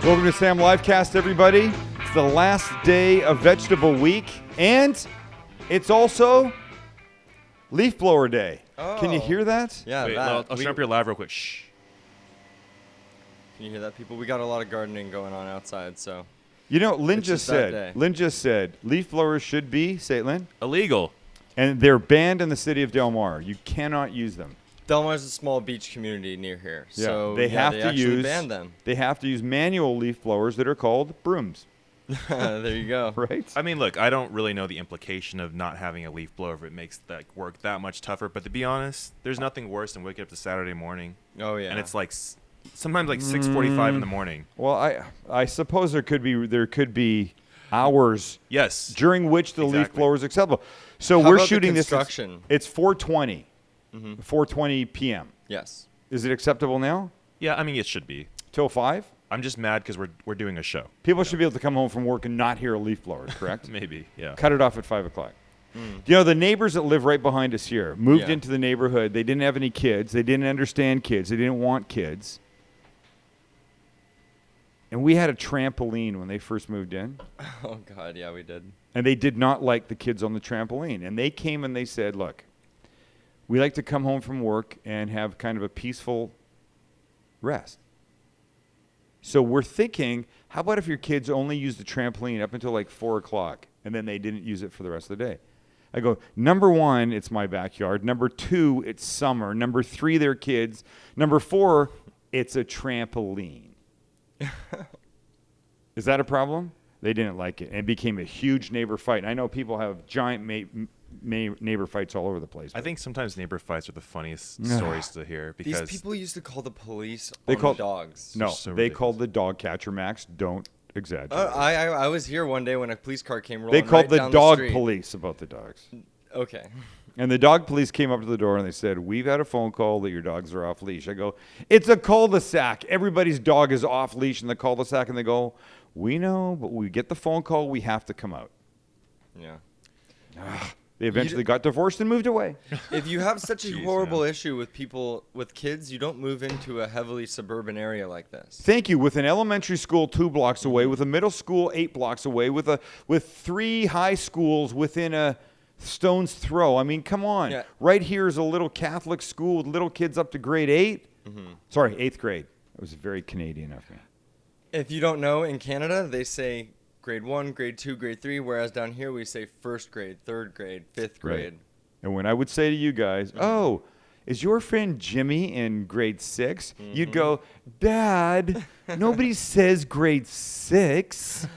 Welcome to Sam Livecast, everybody. It's the last day of Vegetable Week, and it's also Leaf Blower Day. Oh. Can you hear that? Yeah, Wait, I'll turn up your live real quick. Shh. Can you hear that, people? We got a lot of gardening going on outside, so. You know, Lynn It's just just that day. said, leaf blowers should be, say it, Lynn, Illegal. and they're banned in the city of Del Mar. You cannot use them. Del Mar's a small beach community near here, so they have they to actually use banned them. They have to use manual leaf blowers that are called brooms, There you go. right? I mean, look, I don't really know the implication of not having a leaf blower if it makes that work that much tougher. But to be honest, there's nothing worse than waking up to Saturday morning. Oh, yeah. And it's like sometimes like 6:45 in the morning. Well, I suppose there could be hours Yes. during which the leaf Exactly. blower is acceptable. So How we're about the shooting this. construction? It's 4:20, 4:20 p.m. Yes. Is it acceptable now? Yeah, I mean, it should be. Till 5? I'm just mad because we're doing a show. People should be able to come home from work and not hear a leaf blower, correct? Maybe, yeah. Cut it off at 5 o'clock. You know, the neighbors that live right behind us here moved Yeah. into the neighborhood. They didn't have any kids. They didn't understand kids. They didn't want kids. And we had a trampoline when they first moved in. Oh, God, yeah, we did. And they did not like the kids on the trampoline. And they came and they said, look, we like to come home from work and have kind of a peaceful rest. So we're thinking, how about if your kids only use the trampoline up until like 4 o'clock and then they didn't use it for the rest of the day? I go, number 1, it's my backyard. Number 2, it's summer. Number 3, they're kids. Number 4, it's a trampoline. Is that a problem? They didn't like it. And it became a huge neighbor fight. And I know people have giant neighbor fights all over the place. I think sometimes neighbor fights are the funniest stories to hear because These people used to call the police They on called- dogs. No, so they ridiculous. called the dog catcher, Max. Don't exaggerate. I was here one day when a police car came rolling They called right the down dog street. police about the dogs. Okay. And the dog police came up to the door and they said, we've had a phone call that your dogs are off leash. I go, it's a cul-de-sac. Everybody's dog is off leash in the cul-de-sac. And they go, we know, but we get the phone call, we have to come out. Yeah. They eventually got divorced and moved away. If you have such a Jeez, horrible man. issue with people, with kids, you don't move into a heavily suburban area like this. Thank you. With an elementary school 2 blocks away, with a middle school 8 blocks away, with 3 high schools within a stone's throw. I mean, come on. Yeah. Right here is a little Catholic school with little kids up to grade 8. Sorry, 8th grade. That was very Canadian of me. If you don't know, in Canada, they say grade 1, grade 2, grade 3, whereas down here we say 1st grade, 3rd grade, 5th grade. And when I would say to you guys, oh, is your friend Jimmy in grade 6? You'd go, Dad, nobody says grade 6.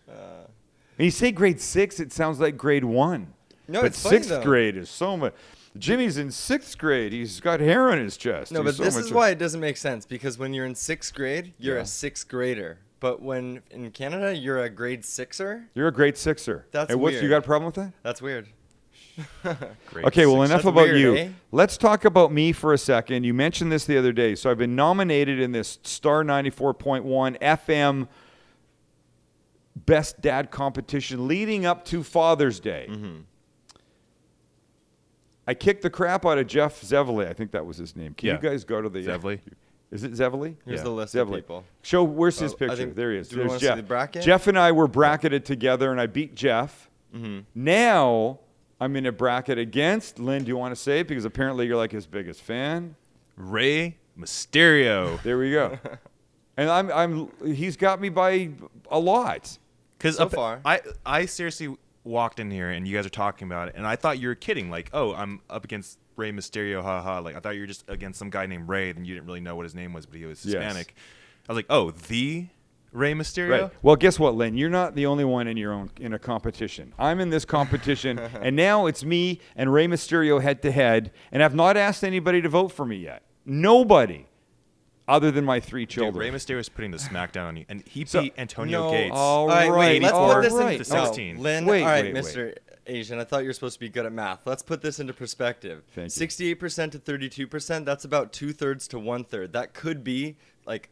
When you say grade 6, it sounds like grade 1. No, but it's funny, 6th though. grade is so much. Jimmy's in 6th grade. He's got hair on his chest. No, He's but so this much is why it doesn't make sense, because when you're in 6th grade, you're Yeah. a 6th grader. But when in Canada, you're a grade 6er? You're a grade 6er. That's and what's, weird. You got a problem with that? That's weird. Grade Okay, well, 6. enough That's about weird, you. eh? Let's talk about me for a second. You mentioned this the other day. So I've been nominated in this Star 94.1 FM Best Dad competition leading up to Father's Day. I kicked the crap out of Jeff Zevely. I think that was his name. Can Yeah. you guys go to the... Zevely. Is it Zevely? Here's Yeah. the list Zevely. of people. Show, where's his Oh, I picture? think- There he is. do we There's wanna see Jeff. the bracket? Jeff and I were bracketed together, and I beat Jeff. Now I'm in a bracket against Lynn. Do you want to say it? Because apparently you're like his biggest fan. Rey Mysterio. There we go. And he's got me by a lot. Because So far. I seriously walked in here and you guys are talking about it, and I thought you were kidding. Like, oh, I'm up against Rey Mysterio, haha. Like, I thought you were just against some guy named Ray, and you didn't really know what his name was, but he was Yes. Hispanic. I was like, oh, the Rey Mysterio? Right. Well, guess what, Lynn? You're not the only one in a competition. I'm in this competition, and now it's me and Rey Mysterio head to head, and I've not asked anybody to vote for me yet. Nobody, other than my 3 Dude, children. Rey Mysterio is putting the smackdown on you, and he So- beat Antonio No. Gates. All All right, wait, let's all put this right. into... To 16. No, Lynn, Wait, all right, wait, Mr. Asian, I thought you were supposed to be good at math. Let's put this into perspective. Thank you. 68% to 32%, that's about 2/3 to 1/3. That could be like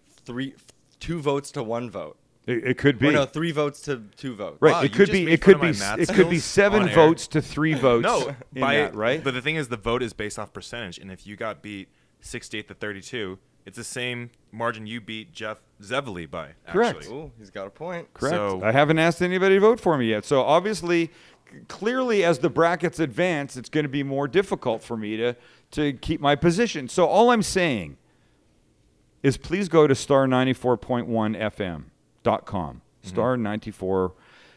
2 votes to 1 vote. It could be. Or no, 3 votes to 2 votes. Right. Wow, it you could just be. made It fun could of be. my math It could be skills 7 on air. votes to 3 votes. No, in that, right? But the thing is, the vote is based off percentage, and if you got beat 68 to 32, It's the same margin you beat Jeff Zevely by. Correct. Actually. Ooh, he's got a point. Correct. So- I haven't asked anybody to vote for me yet. So obviously, clearly, as the brackets advance, it's going to be more difficult for me to keep my position. So all I'm saying is please go to star94.1fm.com.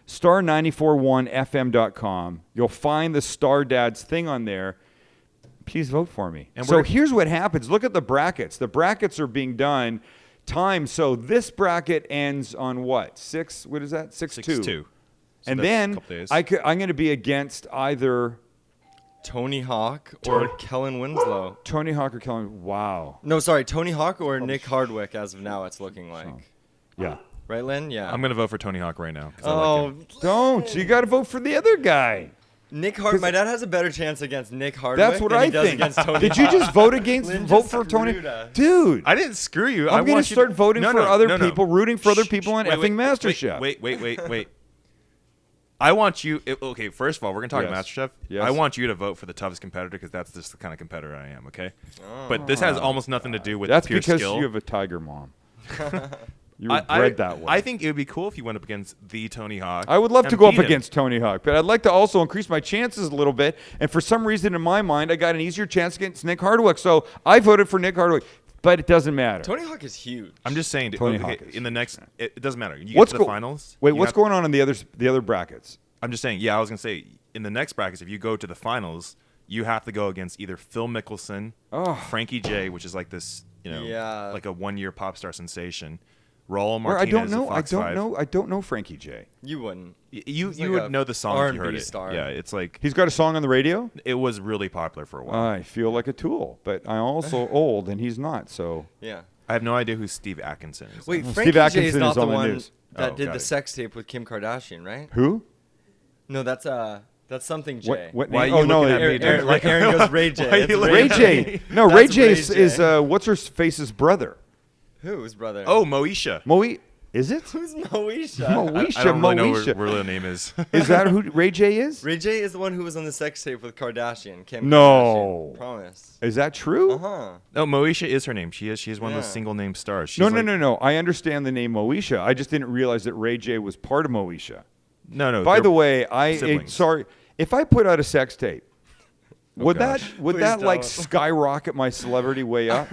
Star941fm.com. You'll find the Star Dads thing on there. Please vote for me. And so we're- here's what happens. Look at the brackets. The brackets are being done time. So this bracket ends on what? 6? What is that? 6-2. 6-2. So And that's a then couple days. I'm going to be against either Tony Hawk or Kellen Winslow. Tony Hawk or Kellen. Wow. No, sorry, Tony Hawk or Nick Hardwick. As of now, it's looking like. Yeah. Right, Lynn? Yeah. I'm gonna vote for Tony Hawk right now. 'Cause I like Oh, him. Don't. You got to vote for the other guy. Nick Hard. My dad has a better chance against Nick Hardwick That's what than I he does think. against Tony Did you Hawk. just vote Lynn vote just for Tony? screwed us. Dude. I didn't screw you. I'm going to start voting for other people, rooting for other Shh, people on wait, effing wait, MasterChef. Wait. I want you. Okay, first of all, we're gonna talk Yes. MasterChef. Yes. I want you to vote for the toughest competitor because that's just the kind of competitor I am. Okay, but this has almost nothing to do with That's pure because skill. you have a tiger mom. You were I- bred that way. I think it would be cool if you went up against the Tony Hawk. I would love to and go up beat him. against Tony Hawk, but I'd like to also increase my chances a little bit. And for some reason in my mind, I got an easier chance against Nick Hardwick. So I voted for Nick Hardwick, but it doesn't matter. Tony Hawk is huge. I'm just saying. Tony okay, Hawk is- in the next, it doesn't matter. You What's get to the go- finals. Wait, you what's have- going on in the other brackets? I'm just saying. Yeah, I was gonna say in the next brackets, if you go to the finals, you have to go against either Phil Mickelson, Oh. Frankie J, which is like this, Yeah. like a one-year pop star sensation. Raul Where Martinez. I don't know. of I Fox don't 5. know. I don't know Frankie J. You wouldn't. You He's like would a know the song if you R&B heard it. star. Yeah, it's like He's got a song on the radio. it was really popular for a while. I feel like a tool, but I'm also old, and he's not. So Yeah. I have no idea who Steve Atkinson is. Wait, Steve Frankie J is Atkinson not is the on the one news. that Oh, did got the it. sex tape with Kim Kardashian, right? who? No, that's something J. What Why name? are Oh you no, looking at me, Aaron, dude? Aaron, like Aaron goes Ray J. Why are It's you looking Ray at J. No, Ray That's J Ray is J. what's her face's brother? Whose brother? Oh, Moesha. Is it? who's Moesha? Moesha. I don't really know Moesha. where the name is. Is that who Ray J is? Ray J is the one who was on the sex tape with Kardashian. Kim No. Kardashian. Promise. Is that true? Uh-huh. No, Moesha is her name. She is one of those Yeah. single name stars. She's No. like- I understand the name Moesha. I just didn't realize that Ray J was part of Moesha. No. By they're the way, siblings. sorry if I put out a sex tape, would gosh. Please that like don't. skyrocket my celebrity way up?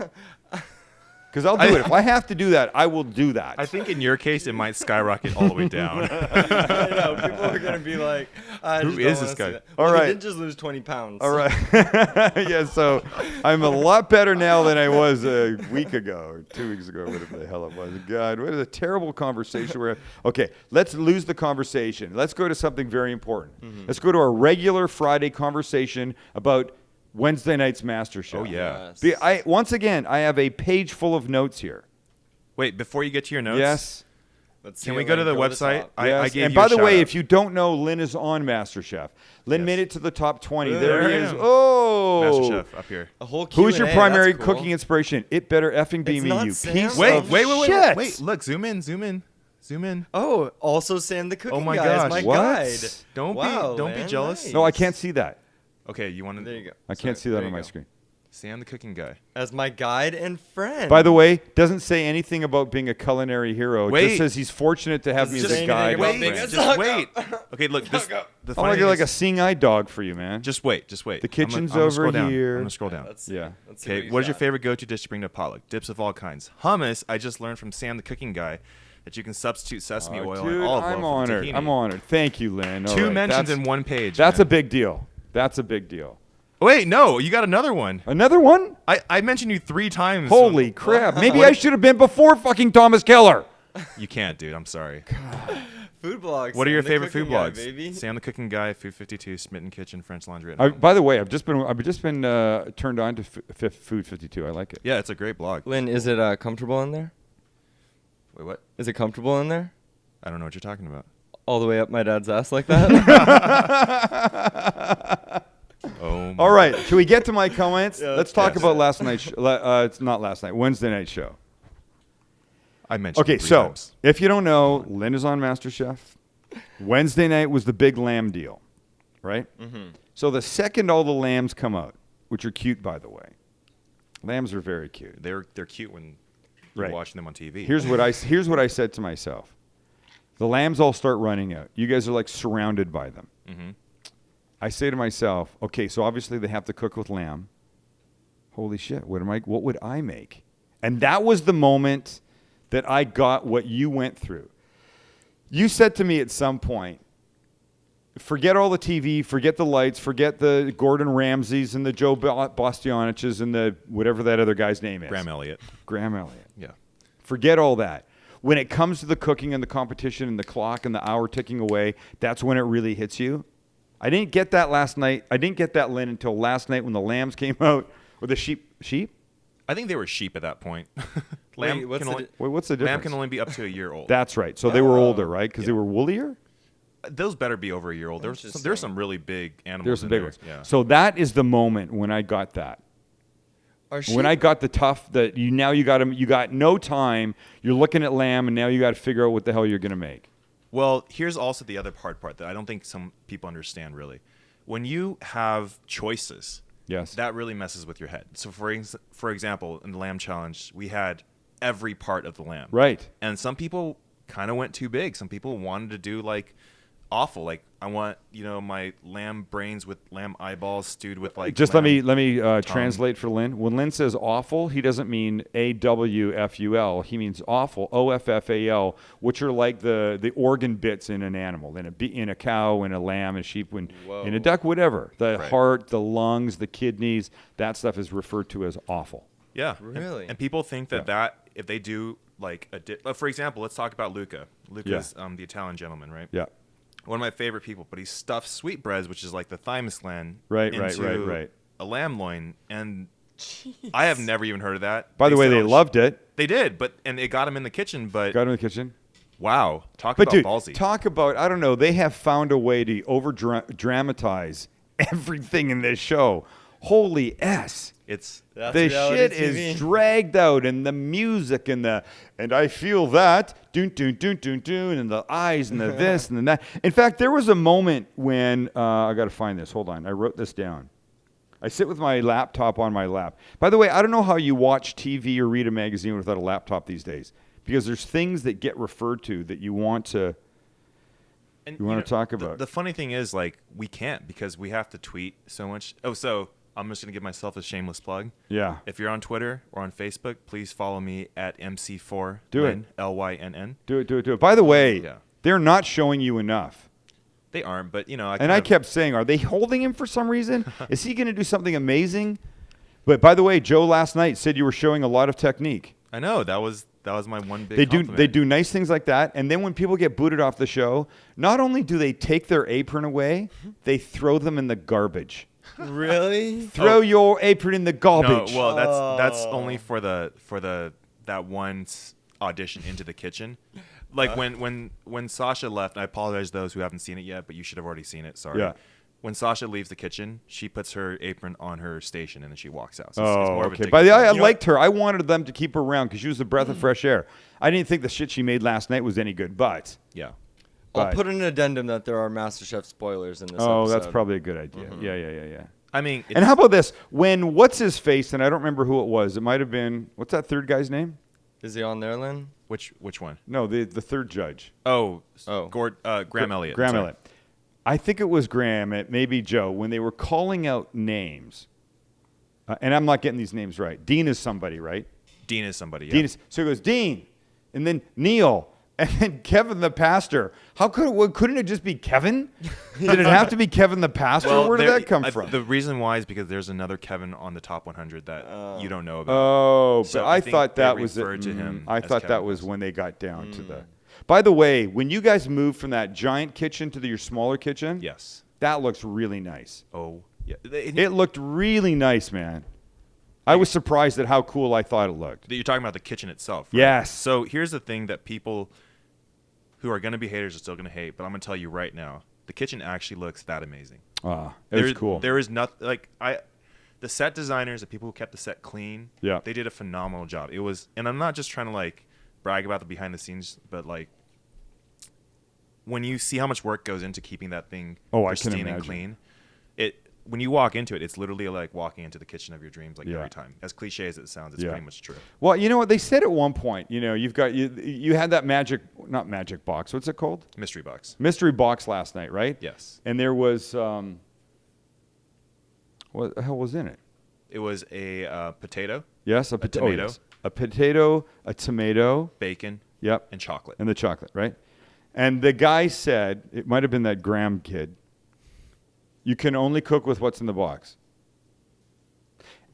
Because I'll do it. If I have to do that, I will do that. I think in your case, it might skyrocket all the way down. I know. People are going to be like, I Who just is don't this wanna see guy? that. All Well, right. He did just lose 20 pounds. All right. Yeah, so I'm a lot better now than I was a week ago or 2 weeks ago, whatever the hell it was. God, what a terrible conversation. Okay, let's lose the conversation. Let's go to something very important. Mm-hmm. Let's go to our regular Friday conversation about Wednesday night's MasterChef. Oh, yeah. Yes. Once again, I have a page full of notes here. Wait, before you get to your notes, Yes. Let's can see we it, go to Lynn. the website? top. I Yes. gave And you by a the way, shout-out. if you don't know, Lynn is on MasterChef. Lynn Yes. made it to the top 20. There There he I is. am. Oh. MasterChef up here. A whole Who is your Q&A, primary that's cool. cooking inspiration? It better effing be It's me, not you Sam. piece Wait, of wait, shit. look, zoom in. Oh, also Sam the cooking my guy gosh. is my What? guide. Don't Wow, be Lynn, jealous. nice. No, I can't see that. Okay, you want to? There you go. I can't see Sorry, that there on you my go. screen. Sam the cooking guy. As my guide and friend. By the way, doesn't say anything about being a culinary hero. It Wait. just says he's fortunate to have me Doesn't as say a guide. anything about and being friend. a just suck wait. up. Okay, look, this. Suck up. The I'm funny like, thing like a is- seeing-eye dog for you, man. Just wait. The kitchen's I'm gonna over scroll down. here. I'm gonna scroll down. Let's Yeah. Let's see Okay, he's what is your got. favorite go-to dish to bring to potluck? Dips of all kinds. Hummus. I just learned from Sam the cooking guy that you can substitute sesame Oh, oil dude, and olive oil I'm for honored. tahini. I'm honored. Thank you, Lynn. All Two right, mentions that's- in one page. That's man. a big deal. That's a big deal. Wait, no, you got another one. Another one? I mentioned you 3 times. Holy crap. Maybe I should have been before fucking Thomas Keller. You can't, dude. I'm sorry. Food blogs. What are Sam your the favorite food cooking guy, blogs? baby. Sam the Cooking Guy, Food 52, Smitten Kitchen, French Laundry. at Home. By the way, I've just been turned on to Food 52. I like it. Yeah, it's a great blog. Lynn, is it comfortable in there? Wait, what? Is it comfortable in there? I don't know what you're talking about. All the way up my dad's ass like that? Oh. My All right, can we get to my comments? Yeah, Let's talk yes. about last night's. It's not last night. Wednesday night show. I mentioned. Okay, it 3 so times. if you don't know, Lynn is on MasterChef. Wednesday night was the big lamb deal, right? Mm-hmm. So the second all the lambs come out, which are cute by the way, Lambs are very cute. They're cute when you're Right. watching them on TV. Here's what I said to myself. The lambs all start running out. You guys are like surrounded by them. Mm-hmm. I say to myself, okay, so obviously they have to cook with lamb. Holy shit, what would I make? And that was the moment that I got what you went through. You said to me at some point, forget all the TV, forget the lights, forget the Gordon Ramsays and the Joe Bastianiches and the whatever that other guy's name is. Graham Elliott. Graham Elliott. Yeah. Forget all that. When it comes to the cooking and the competition and the clock and the hour ticking away, that's when it really hits you. I didn't get that last night. I didn't get that, Lynn, until last night when the lambs came out. Or the sheep? I think they were sheep at that point. Wait, what's the What's the difference? lamb can only be up to a year old. That's right. So they were older, right? Because they were woollier? Those better be over a year old. There's some really big animals. There's some in big there. ones. Yeah. So that is the moment when I got that. When I got the tough, you got no time. You're looking at lamb, and now you got to figure out what the hell you're going to make. Well, here's also the other hard part that I don't think some people understand really. When you have choices, Yes. that really messes with your head. So for example, in the lamb challenge, we had every part of the lamb. Right. And some people kind of went too big. Some people wanted to do like awful. Like I want, my lamb brains with lamb eyeballs stewed with like. Just lamb let me translate for Lynn. When Lynn says awful, he doesn't mean AWFUL. He means awful, OFFAL, which are like the organ bits in an animal, in a cow, in a lamb, a sheep, in a duck, whatever. The heart, the lungs, the kidneys, that stuff is referred to as awful. Yeah. Really? And people think that if they do like for example, let's talk about Luca. Luca's the Italian gentleman, right? Yeah. One of my favorite people, but he stuffed sweetbreads, which is like the thymus gland, Right. a lamb loin, and I have never even heard of that. By the way, said, they loved it. They did, and it got him in the kitchen. But Got him in the kitchen. wow, talk But about dude, ballsy. talk about, I don't know, they have found a way to over-dramatize everything in this show. Holy S. It's That's The reality shit TV. is dragged out, and the music and I feel that doon doon doon doon doon, and the eyes and the this and the that. In fact, there was a moment when I got to find this. Hold on, I wrote this down. I sit with my laptop on my lap. By the way, I don't know how you watch TV or read a magazine without a laptop these days, because there's things that get referred to that you want to talk about. The funny thing is, like, we can't because we have to tweet so much. Oh, so I'm just gonna give myself a shameless plug. Yeah. If you're on Twitter or on Facebook, please follow me at MC4 Do Lynn, it. LYNN. Do it. By the way, Yeah. they're not showing you enough. They aren't, but I kept saying, are they holding him for some reason? Is he going to do something amazing? But by the way, Joe last night said you were showing a lot of technique. I know that was my one big. They compliment. do nice things like that, and then when people get booted off the show, not only do they take their apron away, they throw them in the garbage. Really? Throw your apron in the No, garbage. well, that's only for that one audition into the kitchen. Like when Sasha left, I apologize to those who haven't seen it yet, but you should have already seen it. Sorry. Yeah. When Sasha leaves the kitchen, she puts her apron on her station and then she walks out. So it's more of a okay. dignified- By the way, I You know liked her. I wanted them to keep her around because she was a breath of fresh air. I didn't think the shit she made last night was any good, but. Yeah. I'll But- put an addendum that there are MasterChef spoilers in this Oh, episode. that's probably a good idea. Yeah. I mean, And how about this? When what's his face, and I don't remember who it was. It might have been, what's that third guy's name? Is he on there, Lynn? which one? No, the third judge. Oh, Oh. Graham Elliott. Graham Sorry. Elliott. I think it was Graham, it may be Joe, when they were calling out names. And I'm not getting these names right. Dean is somebody, right? Dean is somebody. Yeah. Dean is, so it goes Dean, and then Neil, and then Kevin the pastor. Couldn't it just be Kevin? Did it have to be Kevin the pastor? Where did that come from? The reason why is because there's another Kevin on the top 100 that you don't know about. Oh, So but I I think thought they that was referred to him I as thought that Kevin was West. when they got down to the. By the way, when you guys moved from that giant kitchen to your smaller kitchen, Yes. that looks really nice. Oh, yeah. It looked really nice, man. I was surprised at how cool I thought it looked. You're talking about the kitchen itself. Right? Yes. So here's the thing that people who are going to be haters are still going to hate, but I'm going to tell you right now, the kitchen actually looks that amazing. It was cool. There is nothing the set designers, the people who kept the set clean, Yeah. they did a phenomenal job. It was, and I'm not just trying to like brag about the behind the scenes, but like when you see how much work goes into keeping that thing Oh, I can pristine and imagine. clean, when you walk into it, it's literally like walking into the kitchen of your dreams, like Yeah. every time. As cliche as it sounds, it's Yeah. pretty much true. Well, you know what they said at one point. You've got you had that not magic box. What's it called? Mystery box. Mystery box last night, right? Yes. And there was what the hell was in it? It was a potato, Yes, a tomato. yes. A potato, a tomato. bacon, Yep. and chocolate. And the chocolate, right? And the guy said, it might have been that Graham kid, you can only cook with what's in the box.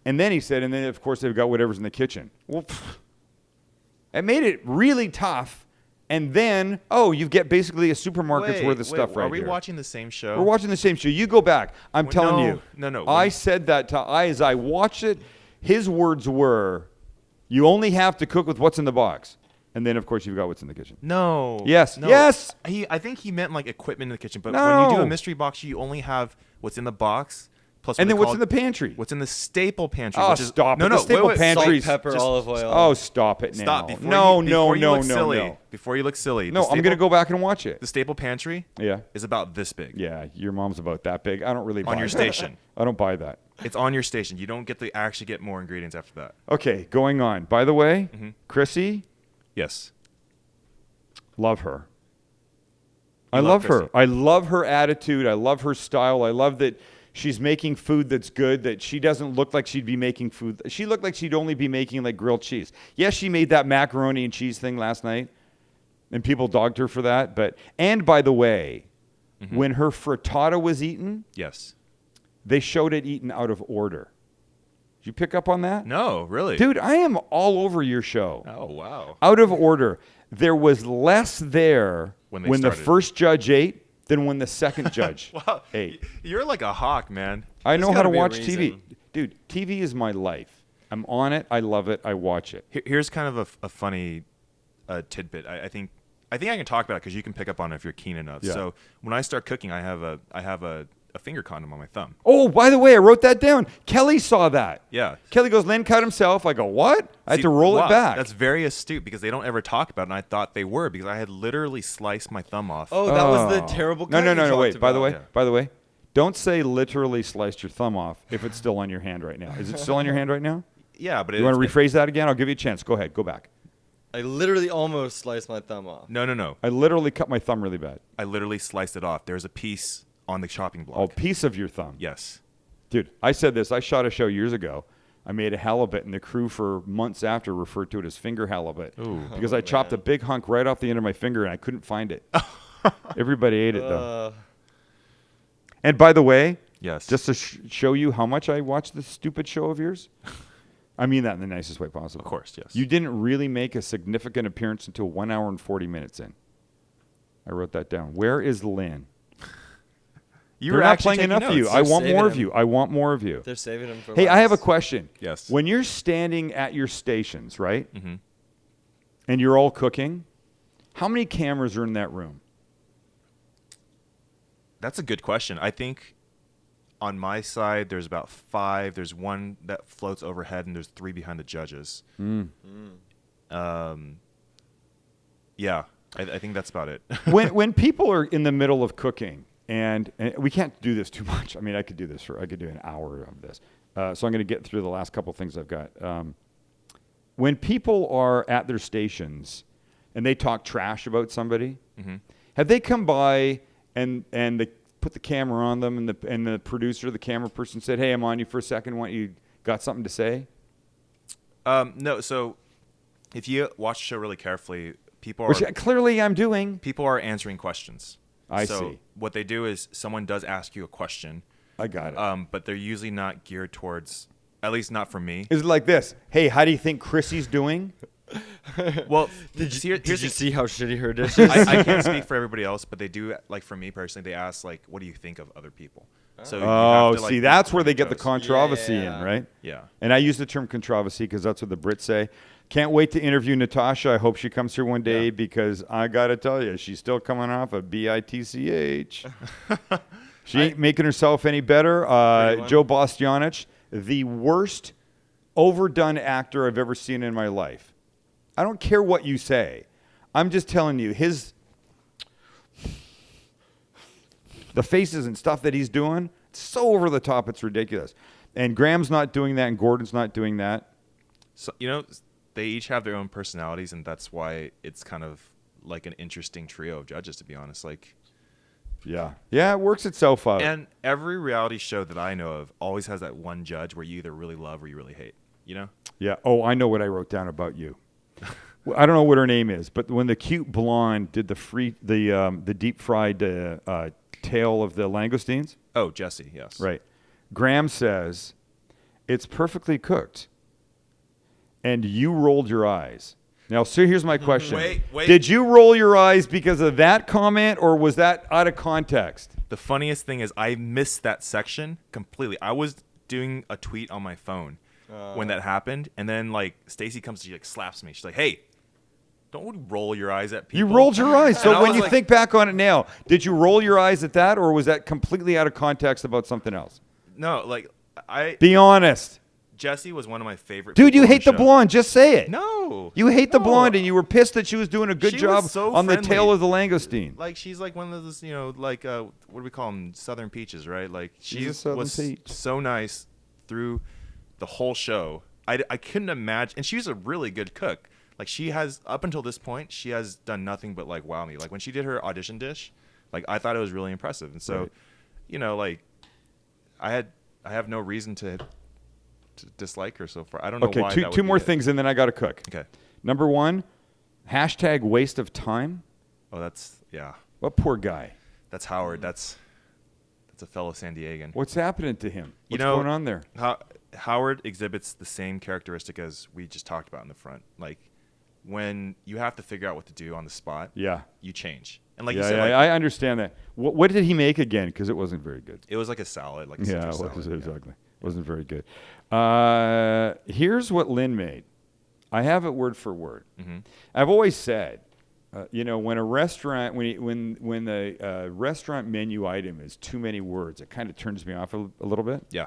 And then he said, and then of course they've got whatever's in the kitchen. Well, it made it really tough. And then, you get basically a supermarket's worth of stuff right Are we here. watching the same show? We're watching the same show. You go back. I'm Well, telling no, you. no. I said that as I watched it, his words were, you only have to cook with what's in the box. And then, of course, you've got what's in the kitchen. No. Yes. No. Yes. I think he meant like equipment in the kitchen, but No. when you do a mystery box, you only have what's in the box plus And what then they what's call in the pantry? What's in the staple pantry? Oh, which is, stop no, it. No, The staple wait, pantry. Salt, pepper, just, olive oil. Oh, stop it now. Stop. Before no, you, no, before you no, look no, silly, no. Before you look silly. No, the I'm going to staple- go back and watch it. The staple pantry Yeah. is about this big. Yeah, your mom's about that big. I don't really buy On your that. station. I don't buy that. It's on your station. You don't get to actually get more ingredients after that. Okay, going on. By the way, Mhm. Chrissy, Yes. love her. You I love love her. Chrissy. I love her attitude. I love her style. I love that she's making food that's good, that she doesn't look like she'd be making food. She looked like she'd only be making like grilled cheese. Yes, she made that macaroni and cheese thing last night, and people dogged her for that. And by the way, when her frittata was eaten, Yes. they showed it eaten out of order. Did you pick up on that? No, really. Dude, I am all over your show. Oh, wow. Out of order. There was less there When when they the started. first judge ate than when the second judge Wow. ate. You're like a hawk, man. I There's know how gotta to be a watch TV. reason. Dude, TV is my life. I'm on it. I love it. I watch it. Here's kind of a funny tidbit. I think I can talk about it because you can pick up on it if you're keen enough. Yeah. So when I start cooking, I have a finger condom on my thumb. Oh, by the way, I wrote that down. Kelly saw that. Yeah. Kelly goes, Lynn cut himself. I go, what? I had See, to roll wow, it back. That's very astute because they don't ever talk about it, and I thought they were because I had literally sliced my thumb off. Oh, that was the Oh. terrible No, cut no, you no, no. talked Wait. By the about. way, Yeah. by the way, don't say literally sliced your thumb off if it's still on your hand right now. Is it still on your hand right now? Yeah, but You want to rephrase that again? I'll give you a chance. Go ahead. Go back. I literally almost sliced my thumb off. No. I literally cut my thumb really bad. I literally sliced it off. There's a piece on the chopping block. Oh, piece of your thumb. Yes. Dude, I said this. I shot a show years ago. I made a halibut, and the crew for months after referred to it as finger halibut. Ooh. Because I chopped a big hunk right off the end of my finger, and I couldn't find it. Everybody ate it, though. And by the way, Yes. just to show you how much I watched this stupid show of yours, I mean that in the nicest way possible. Of course, yes. You didn't really make a significant appearance until 1 hour and 40 minutes in. I wrote that down. Where is Lynn? You They're were not actually playing taking enough of you. notes. I They're want more saving of you. him. I want more of you. They're saving him for Hey, I have a last. question. Yes. When you're standing at your stations, right, Mm-hmm. and you're all cooking, how many cameras are in that room? That's a good question. I think on my side, there's about 5. There's one that floats overhead, and there's 3 behind the judges. Yeah, I think that's about it. when people are in the middle of cooking, and we can't do this too much. I mean, I could do an hour of this. So I'm going to get through the last couple things I've got. When people are at their stations and they talk trash about somebody, have they come by and they put the camera on them, and the producer, the camera person said, "Hey, I'm on you for a second. Want you got something to say?" No, so if you watch the show really carefully, Which clearly I'm doing. people are answering questions. I so see. What they do is someone does ask you a question, I got it. but they're usually not geared towards, at least not for me. Is it like this? Hey, how do you think Chrissy's doing? Well, Did you here's see how shitty her dish is? I can't speak for everybody else, but they do, like for me personally, they ask like, "What do you think of other people?" So you Oh, have to, like, see, be that's where on they your get the toes. controversy in, Yeah. right? Yeah. And I use the term controversy because that's what the Brits say. Can't wait to interview Natasha. I hope she comes here one day because I got to tell you, she's still coming off a BITCH. She ain't making herself any better. Joe Bastianich, the worst overdone actor I've ever seen in my life. I don't care what you say. I'm just telling you, the faces and stuff that he's doing, so over the top, it's ridiculous. And Graham's not doing that, and Gordon's not doing that. So, they each have their own personalities, and that's why it's kind of like an interesting trio of judges, to be honest. Like, Yeah, it works itself out. and every reality show that I know of always has that one judge where you either really love or you really hate. Yeah. Oh, I know what I wrote down about you. Well, I don't know what her name is, but when the cute blonde did the deep fried tail of the langoustines, Oh, Jesse, yes. right? Graham says it's perfectly cooked, and you rolled your eyes. Now, so here's my question: Wait. Did you roll your eyes because of that comment, or was that out of context? The funniest thing is I missed that section completely. I was doing a tweet on my phone when that happened, and then Stacy comes, she slaps me. She's like, "Hey, don't roll your eyes at people." You rolled your eyes. And So I when was you like- think back on it now, did you roll your eyes at that, or was that completely out of context about something else? No, Be honest. Jesse was one of my favorite. Dude, people you on hate the show. blonde. Just say it. No, You hate the No. blonde, and you were pissed that she was doing a good She job was so on the friendly. tail of the langoustine. She's like one of those, what do we call them? Southern peaches, right? She's a She Southern was peach. so nice through the whole show. I couldn't imagine, and she was a really good cook. She has, up until this point, she has done nothing but wow me. When she did her audition dish, I thought it was really impressive. And so, Right. I have no reason to dislike her so far. I don't know Okay, why. two more things, and then I got to cook. Okay. Number one, hashtag waste of time. Oh, that's What poor guy? That's Howard. That's a fellow San Diegan. What's happening to him? What's going on there? Howard exhibits the same characteristic as we just talked about in the front. When you have to figure out what to do on the spot, Yeah. you change. And Yeah, you said, I understand that. What did he make again? Because it wasn't very good. it was like a salad, like a Yeah, Caesar it was salad. exactly. Wasn't very good. Here's what Lynn made. I have it word for word. Mm-hmm. I've always said, when a restaurant, when the restaurant menu item is too many words, it kind of turns me off a little bit. Yeah.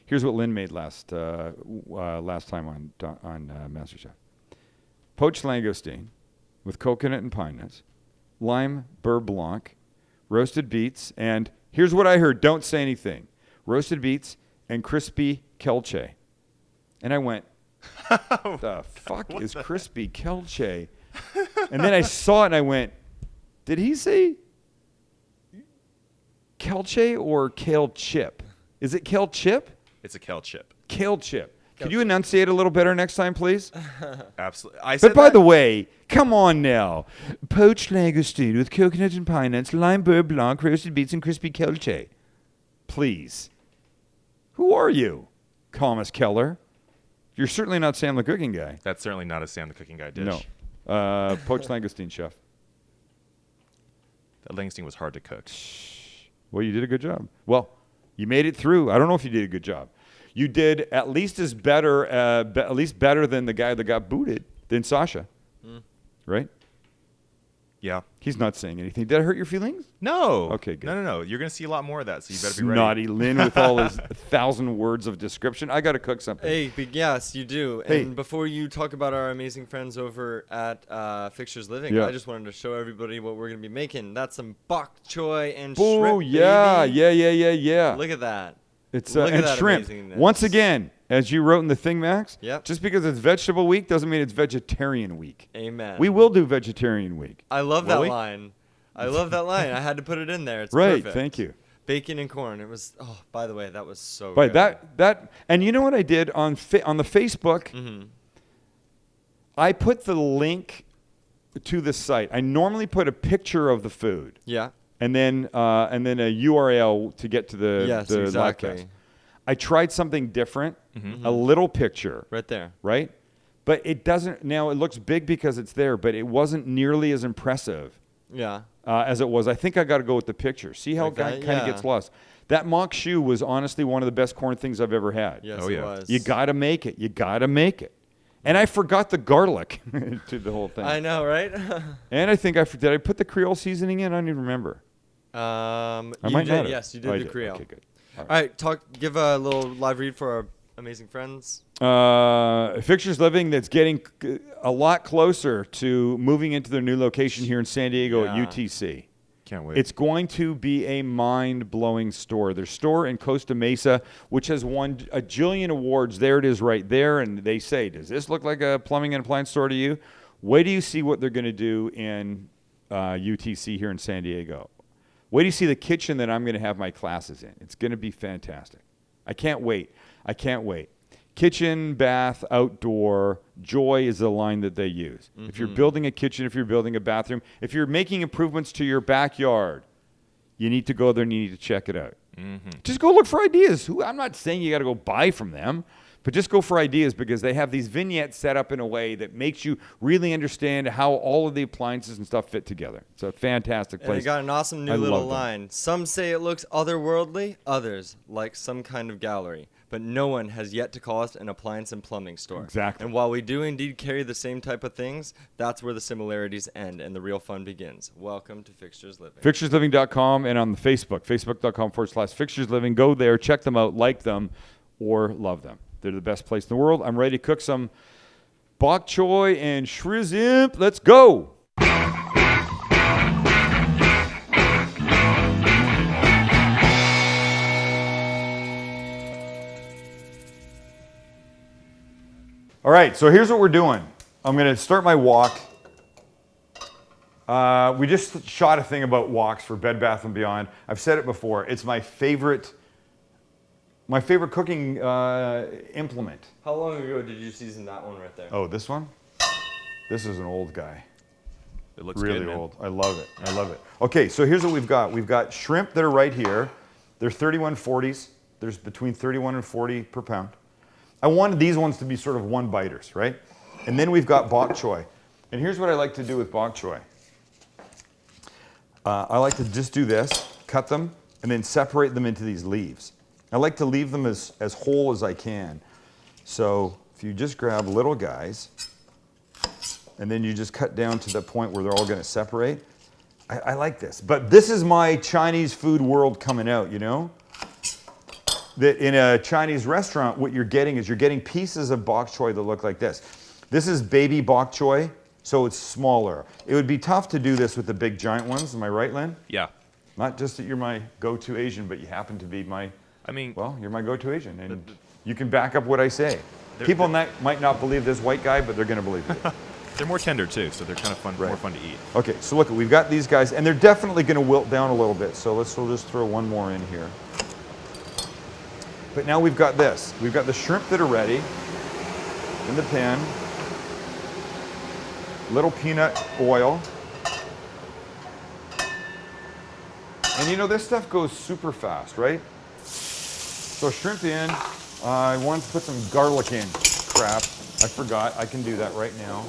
Here's what Lynn made last time on MasterChef: poached langoustine with coconut and pine nuts, lime beurre blanc, roasted beets, and here's what I heard. Don't say anything. Roasted beets and crispy kelche. And I went, the fuck is crispy kelche? And then I saw it and I went, did he say kelche or kale chip? Is it kale chip? It's a kale chip. Kale chip. Could you enunciate a little better next time, please? Absolutely. I said But by that- the way, come on now. Poached langoustine with coconut and pine nuts, lime beurre blanc, roasted beets, and crispy kelche. Please. Who are you, Thomas Keller? You're certainly not Sam the Cooking Guy. That's certainly not a Sam the Cooking Guy dish. No. Poached langoustine, chef. That langoustine was hard to cook. Well, you did a good job. Well, you made it through. I don't know if you did a good job. You did at least better than the guy that got booted, than Sasha. Right? Yeah. He's not saying anything. Did I hurt your feelings? No. Okay, good. No. You're going to see a lot more of that, so you better be ready. Snotty Lynn with all his 1,000 words of description. I got to cook something. Hey, but yes, you do. Hey. And before you talk about our amazing friends over at Fixtures Living, Yeah. I just wanted to show everybody what we're going to be making. That's some bok choy and Oh, shrimp, yeah, baby. yeah. Look at that. It's look at and that shrimp. amazingness. Once again, as you wrote in the thing, Max, Yep. just because it's vegetable week doesn't mean it's vegetarian week. Amen. We will do vegetariarian week. I love Will that we? line. I love that line. I had to put it in there. It's Right, perfect. thank you. Bacon and corn. It was. Oh, by the way, that was so. But good. that and you know what I did on the Facebook? Mm-hmm. I put the link to the site. I normally put a picture of the food Yeah. and then a URL to get to the Yes, the exactly. livecast. I tried something different, Mm-hmm. a little picture, Right there. right? But it doesn't. Now it looks big because it's there, but it wasn't nearly as impressive Yeah. as it was. I think I got to go with the picture. See how Like it that? kind of Yeah. gets lost. That mock shoe was honestly one of the best corn things I've ever had. Yes, Oh, it yeah. was. You got to make it. You got to make it. And I forgot the garlic to the whole thing. I know, right? And I think did I put the Creole seasoning in? I don't even remember. I I might did. not have. Yes, you Oh, I did the Creole. Okay, good. All right, give a little live read for our amazing friends. Fixtures Living that's getting a lot closer to moving into their new location here in San Diego at Yeah. UTC. Can't wait. It's going to be a mind-blowing store. Their store in Costa Mesa, which has won a jillion awards. There it is right there. And they say, does this look like a plumbing and appliance store to you? Wait till you see what they're going to do in UTC here in San Diego. Wait till you see the kitchen that I'm going to have my classes in. It's going to be fantastic. I can't wait. I can't wait. Kitchen, bath, outdoor, Joy is the line that they use. Mm-hmm. If you're building a kitchen, if you're building a bathroom, if you're making improvements to your backyard, you need to go there and you need to check it out. Mm-hmm. Just go look for ideas. I'm not saying you got to go buy from them, but just go for ideas because they have these vignettes set up in a way that makes you really understand how all of the appliances and stuff fit together. It's a fantastic place. And they got an awesome new little line. Some say it looks otherworldly, others like some kind of gallery. But no one has yet to call us an appliance and plumbing store. Exactly. And while we do indeed carry the same type of things, that's where the similarities end and the real fun begins. Welcome to Fixtures Living. FixturesLiving.com and on the Facebook, facebook.com/Fixtures Living. Go there, check them out, like them, or love them. They're the best place in the world. I'm ready to cook some bok choy and shrimp. Let's go. All right, so here's what we're doing. I'm going to start my wok. We just shot a thing about woks for Bed Bath & Beyond. I've said it before. It's my favorite cooking implement. How long ago did you season that one right there? Oh, this one? This is an old guy. It looks really good, man. old. I love it. I love it. Okay, so here's what we've got. We've got shrimp that are right here. They're 31.40s. There's between 31 and 40 per pound. I wanted these ones to be sort of one biters, right? And then we've got bok choy. And here's what I like to do with bok choy. I like to just do this, cut them, and then separate them into these leaves. I like to leave them as whole as I can. So if you just grab little guys, and then you just cut down to the point where they're all going to separate. I like this. But this is my Chinese food world coming out, you know? That in a Chinese restaurant, what you're getting is you're getting pieces of bok choy that look like this. This is baby bok choy, so it's smaller. It would be tough to do this with the big giant ones. Am I right, Lynn? Yeah. Not just that you're my go-to Asian, but you happen to be well, you're my go-to Asian, and you can back up what I say. People might not believe this white guy, but they're going to believe it. They're more tender too, so they're kind of fun, more fun to eat. Okay, so look, we've got these guys, and they're definitely going to wilt down a little bit. So we'll just throw one more in here. But now we've got this. We've got the shrimp that are ready in the pan. Little peanut oil. And you know, this stuff goes super fast, right? So shrimp in. I wanted to put some garlic in. Crap, I forgot. I can do that right now.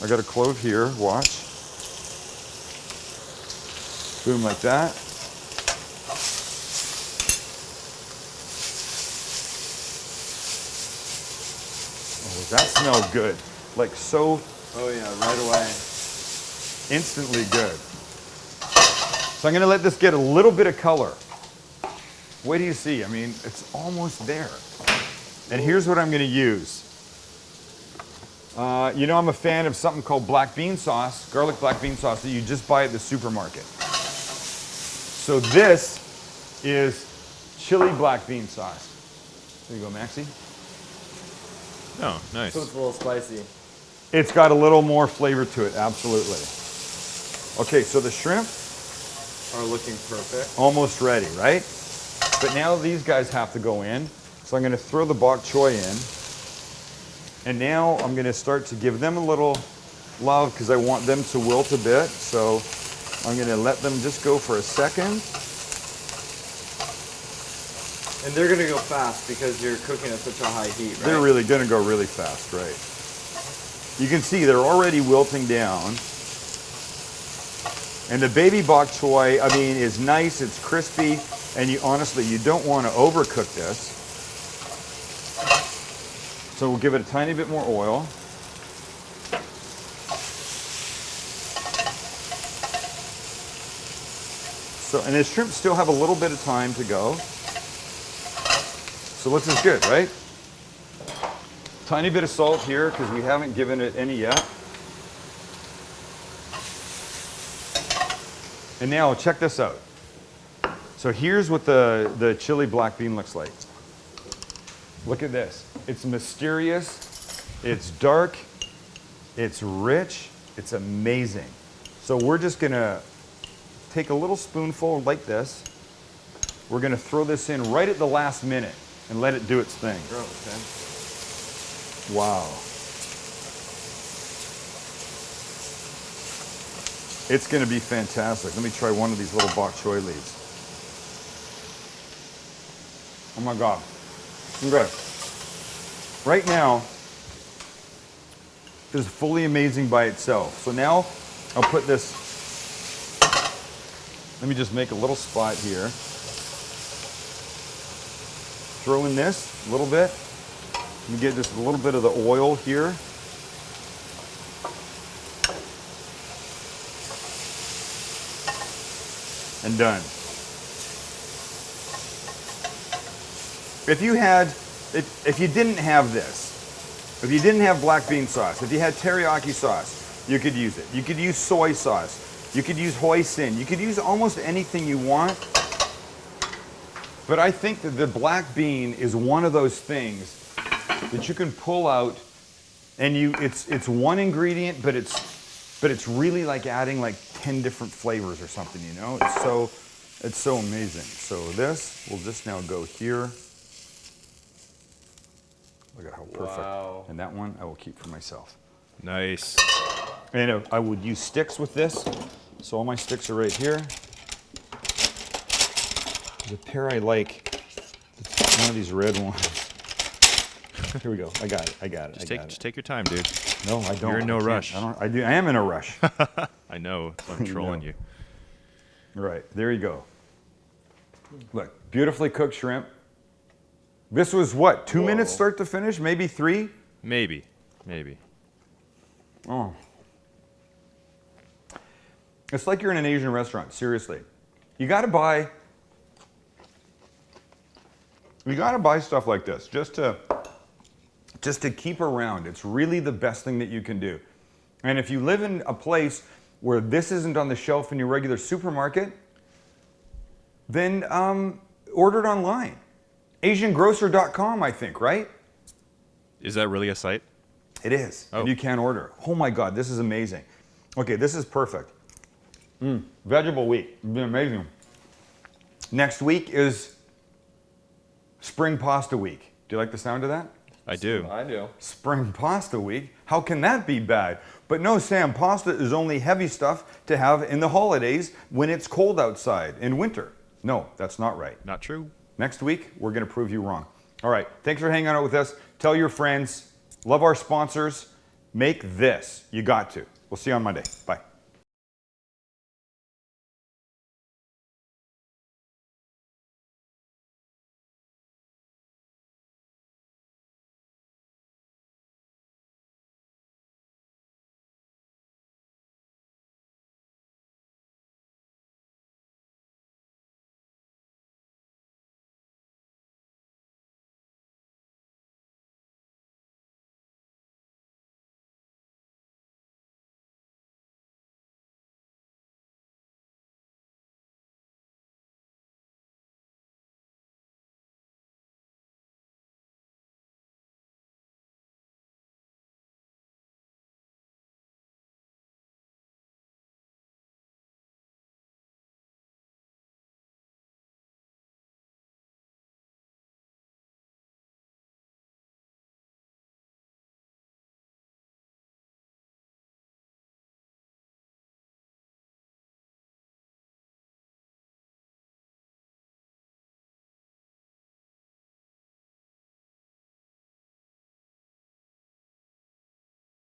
I got a clove here, watch. Boom, like that. Oh, does that smell good? Like so. Oh yeah, right away. Instantly good. So I'm gonna let this get a little bit of color. What do you see? I mean, it's almost there. And here's what I'm gonna use. You know, I'm a fan of something called black bean sauce, garlic black bean sauce that you just buy at the supermarket. So this is chili black bean sauce. There you go, Maxie. Oh, nice. So it's a little spicy. It's got a little more flavor to it, absolutely. Okay, so the shrimp Are looking perfect. almost ready, right? But now these guys have to go in. So I'm gonna throw the bok choy in. And now I'm going to start to give them a little love because I want them to wilt a bit. So I'm going to let them just go for a second. And they're going to go fast because you're cooking at such a high heat, right? They're really going to go really fast, right? You can see they're already wilting down. And the baby bok choy, I mean, is nice, it's crispy, and you honestly, you don't want to overcook this. So we'll give it a tiny bit more oil. So, and the shrimp still have a little bit of time to go. So this is good, right? Tiny bit of salt here because we haven't given it any yet. And now check this out. So here's what the chili black bean looks like. Look at this. It's mysterious, it's dark, it's rich, it's amazing. So we're just gonna take a little spoonful like this. We're gonna throw this in right at the last minute and let it do its thing. Wow. It's gonna be fantastic. Let me try one of these little bok choy leaves. Oh my God. Okay. Right now, this is fully amazing by itself. So now I'll put this, let me just make a little spot here. Throw in this a little bit. Let me get just a little bit of the oil here. And done. If you didn't have this, if you didn't have black bean sauce, if you had teriyaki sauce, you could use it. You could use soy sauce. You could use hoisin. You could use almost anything you want. But I think that the black bean is one of those things that you can pull out, and it's one ingredient, but it's really like adding like 10 different flavors or something, you know? It's so amazing. So this will just now go here. Look at how perfect. Wow. And that one I will keep for myself. Nice. And I would use sticks with this. So all my sticks are right here. The pair I like, it's one of these red ones. Here we go. I got it. Just take your time, dude. No, I don't. You're in no rush. I am in a rush. I know. So I'm trolling you. Right. There you go. Look, beautifully cooked shrimp. This was what, 2 minutes start to finish? Maybe 3? Maybe. Oh. It's like you're in an Asian restaurant, seriously. You gotta buy stuff like this just to keep around. It's really the best thing that you can do. And if you live in a place where this isn't on the shelf in your regular supermarket, then order it online. AsianGrocer.com, I think, right? Is that really a site? It is. Oh. And you can order. Oh my God, this is amazing. Okay, this is perfect. Vegetable week. It's been amazing. Next week is spring pasta week. Do you like the sound of that? I do. I do. Spring pasta week? How can that be bad? But no, Sam, pasta is only heavy stuff to have in the holidays when it's cold outside in winter. No, that's not right. Not true. Next week, we're going to prove you wrong. All right, thanks for hanging out with us. Tell your friends, love our sponsors, make this. You got to. We'll see you on Monday. Bye.